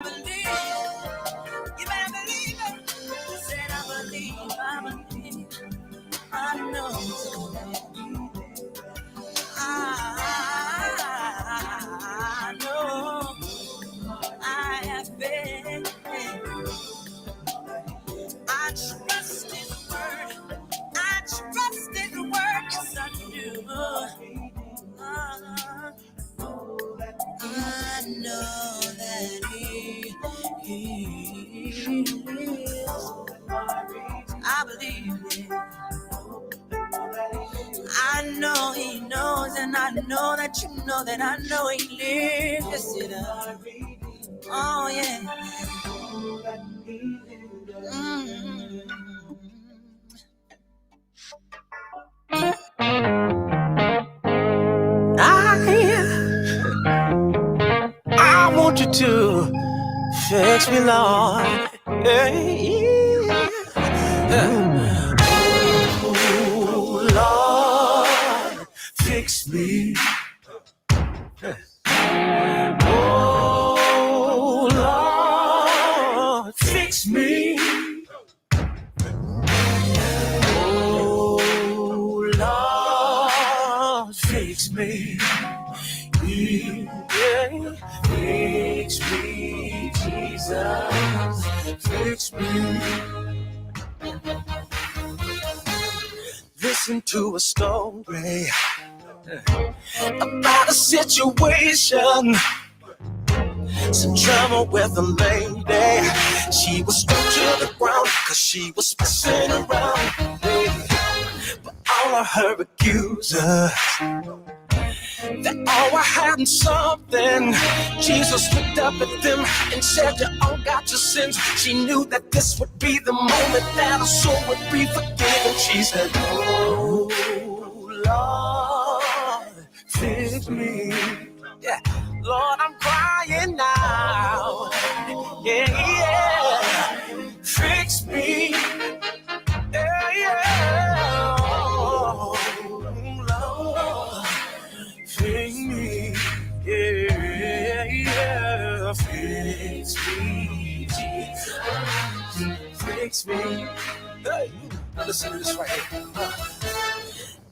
You better believe it. I said I believe. I know. I know. I have been. I trust His word. I trust His word. Yes, I do. I know that He is. I believe it. I know He knows, and I know that you know that I know He lives. Yes, it does. Oh, yeah. I want you to fix me, Lord. Hey. Oh, Lord, fix me. Oh, Lord, fix me. Oh, Lord, fix me. Yeah. Fix me, Jesus. Fix me. Listen to a story about a situation. Some trouble with a lady. She was stuck to the ground cause she was messing around. But all of her accusers, they all were hiding something. Jesus looked up at them and said, you all got your sins. She knew that this would be the moment that her soul would be forgiven. She said, oh, Lord, fix me. Yeah. Lord, I'm crying now. Yeah, yeah. Fix me. Yeah, yeah. Oh, Lord, fix me. Yeah, yeah. Fix me, Jesus. Fix me. Hey, listen to this right here.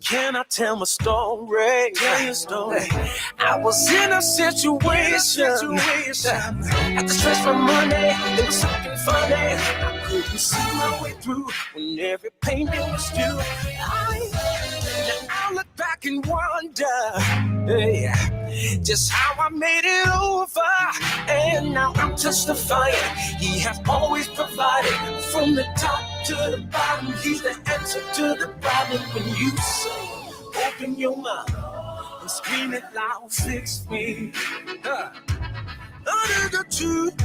Can I tell my story? Tell your story. I was in a situation. Had to stretch my money. It was something funny. I couldn't see my way through when every payment was due. I look back and wonder, hey, just how I made it over. And now I'm testifying. He has always provided from the top to the bottom. He's the answer to the problem. When you say, open your mouth and scream it loud, fix me. Under the truth,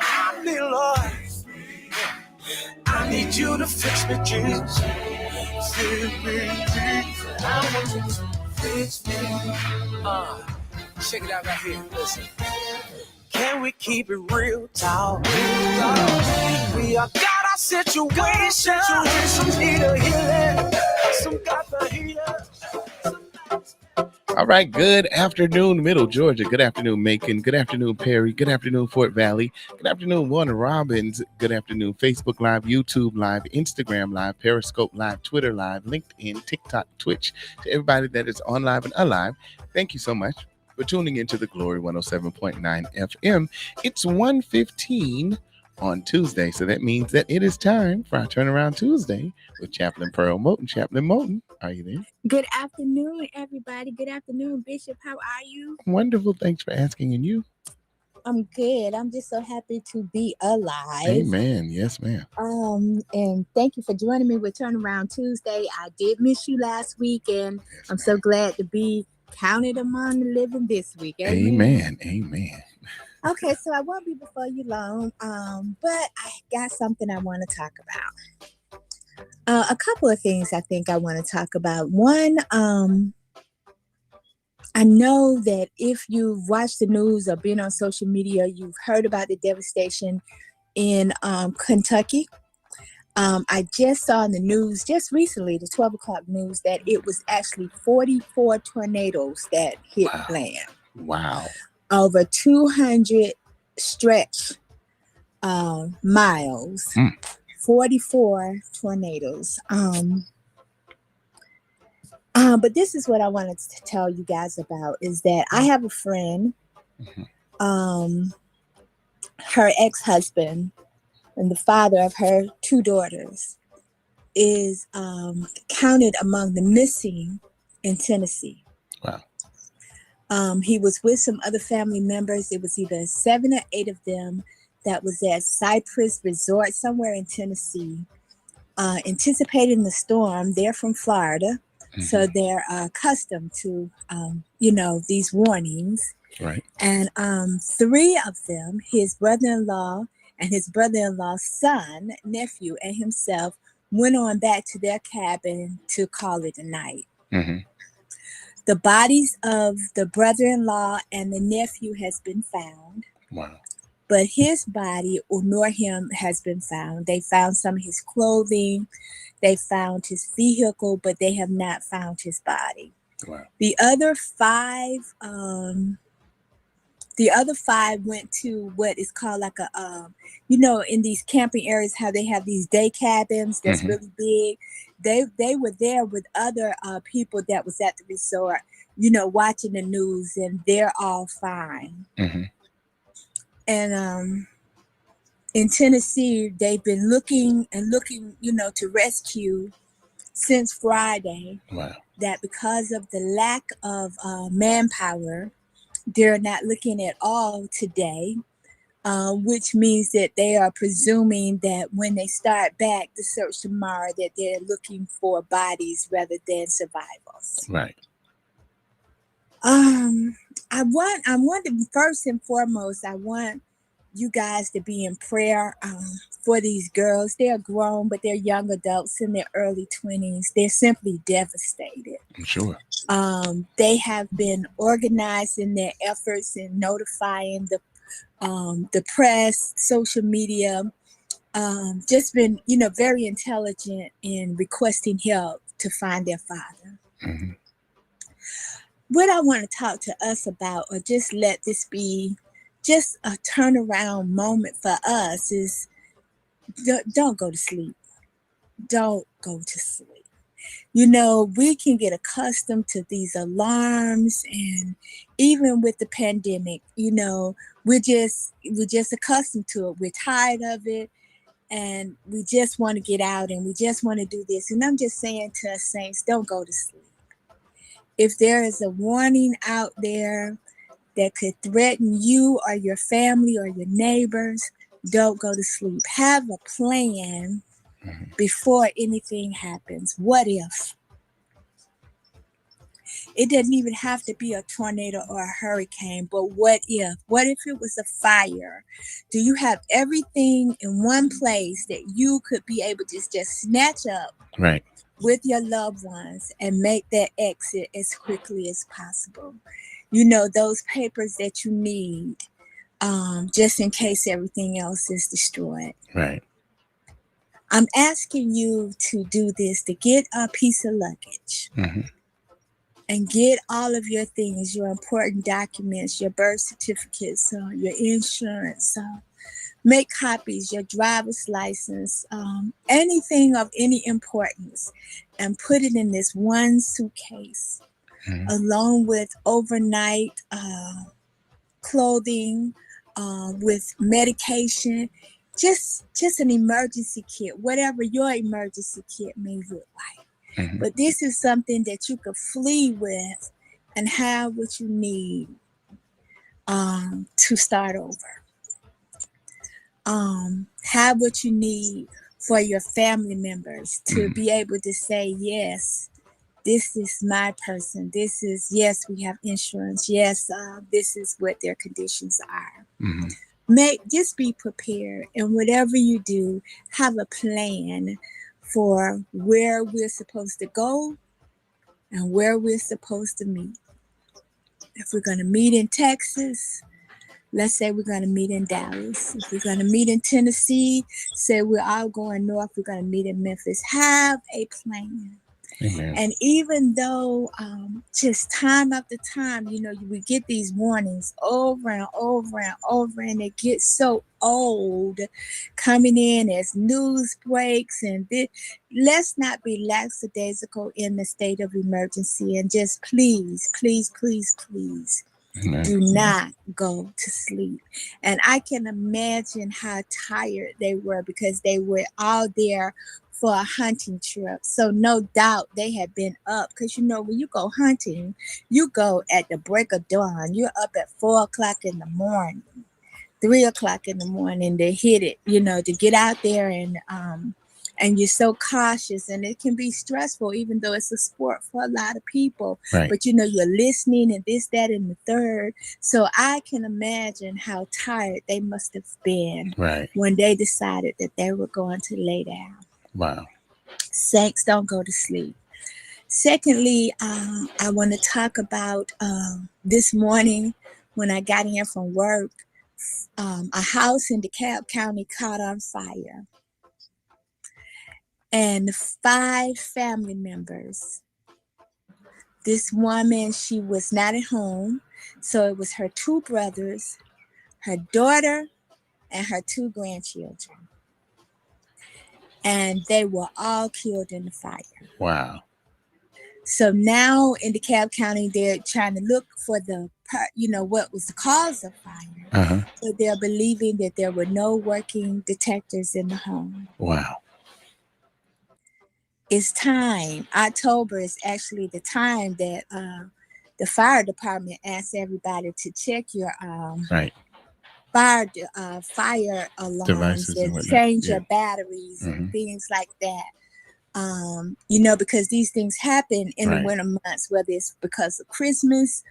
I need, Lord, I need you to fix me, Jesus. Fix me, Jesus. I want you to fix me. Check it out right here. Listen. Can we keep it real talk? We all got our situation. Some need a healing. Some got the healing. All right, good afternoon, Middle Georgia. Good afternoon, Macon. Good afternoon, Perry. Good afternoon, Fort Valley. Good afternoon, Warner Robins. Good afternoon, Facebook Live, YouTube Live, Instagram Live, Periscope Live, Twitter Live, LinkedIn, TikTok, Twitch. To everybody that is on live and alive, thank you so much for tuning into the Glory 107.9 FM. It's 1:15 on Tuesday, so that means that it is time for our Turnaround Tuesday with Chaplain Pearl Moten. Chaplain Moten, are you there? Good afternoon, everybody. Good afternoon, Bishop. How are you? Wonderful. Thanks for asking. And you? I'm good. I'm just so happy to be alive. Amen. Yes, ma'am. And thank you for joining me with Turnaround Tuesday. I did miss you last week, and yes, I'm so glad to be counted among the living this week. Amen. Amen. Okay, so I won't be before you long, but I got something I want to talk about. A couple of things I think I want to talk about. One, I know that if you've watched the news or been on social media, you've heard about the devastation in Kentucky. I just saw in the news just recently, the 12 o'clock news, that it was actually 44 tornadoes that hit land. Wow. Over 200 stretch miles. 44 tornadoes. But this is what I wanted to tell you guys about, is that I have a friend, her ex-husband and the father of her 2 daughters is counted among the missing in Tennessee. Wow. He was with some other family members. It was either 7 or 8 of them that was at Cypress Resort somewhere in Tennessee, anticipating the storm. They're from Florida, so they're accustomed to, these warnings. Right. And 3 of them, his brother-in-law and his brother-in-law's son, nephew, and himself, went on back to their cabin to call it a night. The bodies of the brother-in-law and the nephew has been found. Wow. But his body, nor him, has been found. They found some of his clothing. They found his vehicle, but they have not found his body. Wow. The other 5 went to what is called like a, in these camping areas, how they have these day cabins that's really big. They were there with other people that was at the resort, watching the news, and they're all fine. And in Tennessee, they've been looking, to rescue since Friday. Wow. That because of the lack of manpower, they're not looking at all today, which means that they are presuming that when they start back the search tomorrow, that they're looking for bodies rather than survivors. Right. I want to, first and foremost, I want you guys to be in prayer for these girls. They're grown, but they're young adults in their early 20s. They're simply devastated. I'm sure. They have been organized in their efforts in notifying the press, social media, just been, very intelligent in requesting help to find their father. What I want to talk to us about, or just let this be just a turnaround moment for us, is don't go to sleep. Don't go to sleep. We can get accustomed to these alarms, and even with the pandemic, we're just accustomed to it. We're tired of it, and we just want to get out, and we just want to do this. And I'm just saying to us saints, don't go to sleep. If there is a warning out there that could threaten you or your family or your neighbors, don't go to sleep. Have a plan before anything happens. What if? It doesn't even have to be a tornado or a hurricane, but what if? What if it was a fire? Do you have everything in one place that you could be able to just snatch up with your loved ones and make that exit as quickly as possible? Those papers that you need, just in case everything else is destroyed. Right. I'm asking you to do this, to get a piece of luggage and get all of your things, your important documents, your birth certificates, your insurance, make copies, your driver's license, anything of any importance, and put it in this one suitcase, along with overnight clothing, with medication, just an emergency kit, whatever your emergency kit may look like. But this is something that you could flee with and have what you need to start over. Have what you need for your family members to be able to say, yes, this is my person. This is, yes, we have insurance. Yes, this is what their conditions are. Just be prepared, and whatever you do, have a plan for where we're supposed to go and where we're supposed to meet. If we're going to meet in Texas, Let's say we're going to meet in Dallas. If we're going to meet in Tennessee, say we're all going north, we're going to meet in Memphis. Have a plan. Amen. And even though just time after time, we get these warnings over and over and over, and it gets so old coming in as news breaks. And let's not be lackadaisical in the state of emergency. And just please, please, please, please Amen. do not go to sleep. And I can imagine how tired they were because they were all there for a hunting trip. So no doubt they had been up because when you go hunting, you go at the break of dawn. You're up at 4 o'clock in the morning, 3 o'clock in the morning to hit it, to get out there and you're so cautious, and it can be stressful, even though it's a sport for a lot of people. Right. But you're listening and this, that, and the third. So I can imagine how tired they must have been Right. when they decided that they were going to lay down. Wow. Saints, don't go to sleep. Secondly, I want to talk about this morning when I got in from work, a house in DeKalb County caught on fire. And 5 family members. This woman, she was not at home. So it was her 2 brothers, her daughter, and her 2 grandchildren. And they were all killed in the fire. Wow. So now in DeKalb County, they're trying to look for what was the cause of fire. Uh-huh. So they're believing that there were no working detectors in the home. Wow. It's time. October is actually the time that the fire department asks everybody to check your Right. fire alarms Devices and and whatnot. change Yeah. your batteries and Mhm. things like that. Because these things happen in the Right. winter months, whether it's because of Christmas,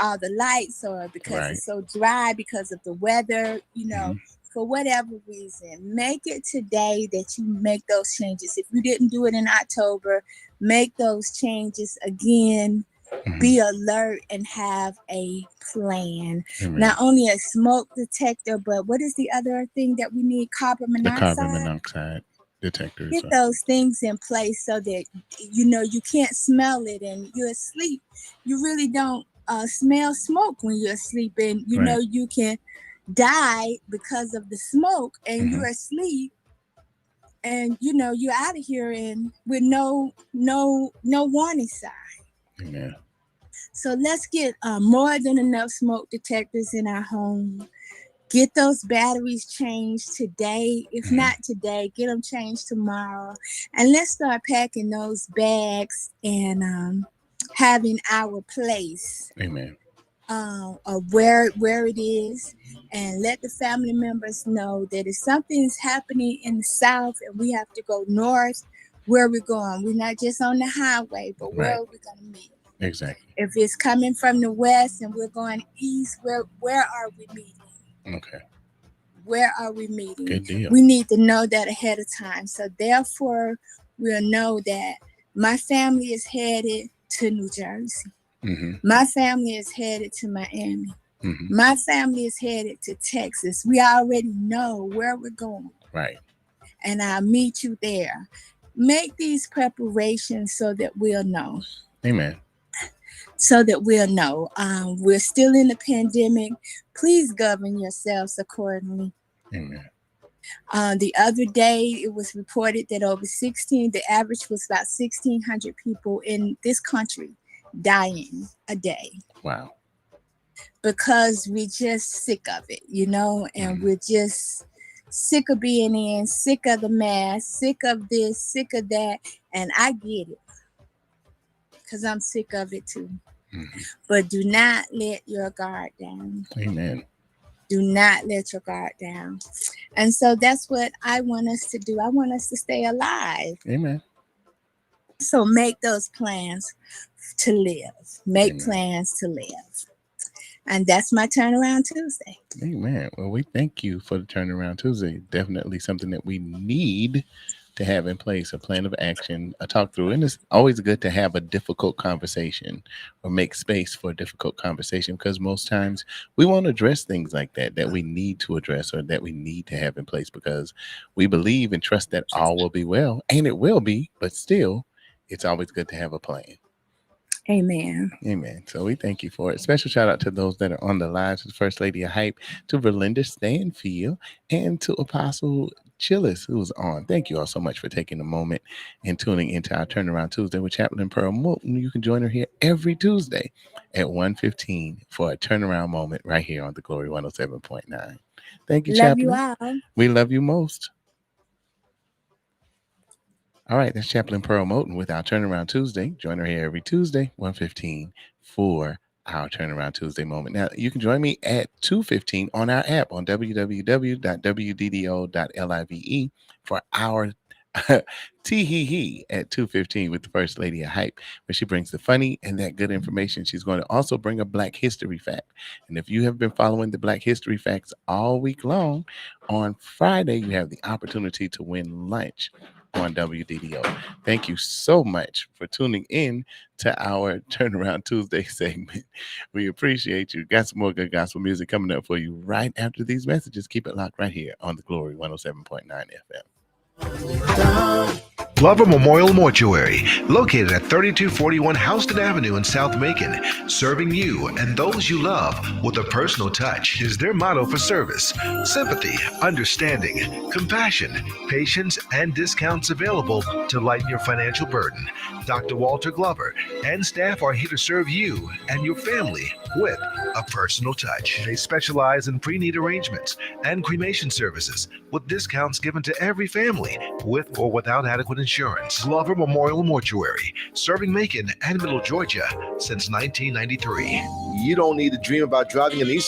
all the lights, or because Right. it's so dry because of the weather, Mhm. for whatever reason. Make it today that you make those changes. If you didn't do it in October, make those changes again. Mhm. Be alert and have a plan. Amen. Not only a smoke detector, but what is the other thing that we need? Carbon The carbon monoxide. monoxide detectors. Get those things in place so that you can't smell it and you're asleep. You really don't smell smoke when you're asleep, and Right. you can die because of the smoke, and Mhm. you're asleep, and you're out of here and with no warning sign. Amen. So let's get more than enough smoke detectors in our home. Get those batteries changed today. If Mhm. not today, get them changed tomorrow. And let's start packing those bags and having our place Amen. of where it is. And let the family members know that if something's happening in the South and we have to go north, where we're going. We're not just on the highway, but where Right. are we going to meet? Exactly. If it's coming from the west and we're going east, where are we meeting? Okay. Where are we meeting? Good deal. We need to know that ahead of time. So therefore, we'll know that my family is headed to New Jersey. Mm-hmm. My family is headed to Miami. Mm-hmm. My family is headed to Texas. We already know where we're going. Right. And I'll meet you there. Make these preparations so that we'll know. Amen. So that we'll know. We're still in the pandemic. Please govern yourselves accordingly. Amen. The other day, it was reported that the average was about 1,600 people in this country dying a day. Wow. Because we're just sick of it, and we're just sick of being in, sick of the mask, sick of this, sick of that. And I get it, because I'm sick of it too. Mm-hmm. But do not let your guard down. Amen. Do not let your guard down. And so that's what I want us to do. I want us to stay alive. Amen. So make those plans to live. Make Amen. plans to live. And that's my Turnaround Tuesday. Amen. Well, we thank you for the Turnaround Tuesday. Definitely something that we need to have in place a plan of action, a talk through. And it's always good to have a difficult conversation or make space for a difficult conversation, because most times we won't address things like that we need to address or that we need to have in place, because we believe and trust that all will be well, and it will be, but still, it's always good to have a plan. Amen. Amen. So we thank you for it. Special shout out to those that are on the line, to the First Lady of Hype, to Verlinda Stanfield, and to Apostle Chillis, who's on. Thank you all so much for taking a moment and tuning into our Turnaround Tuesday with Chaplain Pearl Moten. You can join her here every Tuesday at 1:15 for a turnaround moment right here on the Glory 107.9. Thank you, Love you Chaplain. all. We love you most. All right, that's Chaplain Pearl Moten with our Turnaround Tuesday. Join her here every Tuesday, 1:15 for our Turnaround Tuesday moment. Now, you can join me at 2:15 on our app on www.wddo.live for our tee-hee-hee at 2:15 with the First Lady of Hype, where she brings the funny and that good information. She's going to also bring a Black History fact. And if you have been following the Black History facts all week long, on Friday, you have the opportunity to win lunch on WDDO. Thank you so much for tuning in to our Turnaround Tuesday segment. We appreciate you. Got some more good gospel music coming up for you right after these messages. Keep it locked right here on the Glory 107.9 FM. Glover Memorial Mortuary, located at 3241 Houston Avenue in South Macon, serving you and those you love with a personal touch is their motto for service. Sympathy, understanding, compassion, patience, and discounts available to lighten your financial burden. Dr. Walter Glover and staff are here to serve you and your family with a personal touch. They specialize in pre-need arrangements and cremation services with discounts given to every family with or without adequate insurance. Glover Memorial Mortuary, serving Macon and Middle Georgia since 1993. You don't need to dream about driving a Nissan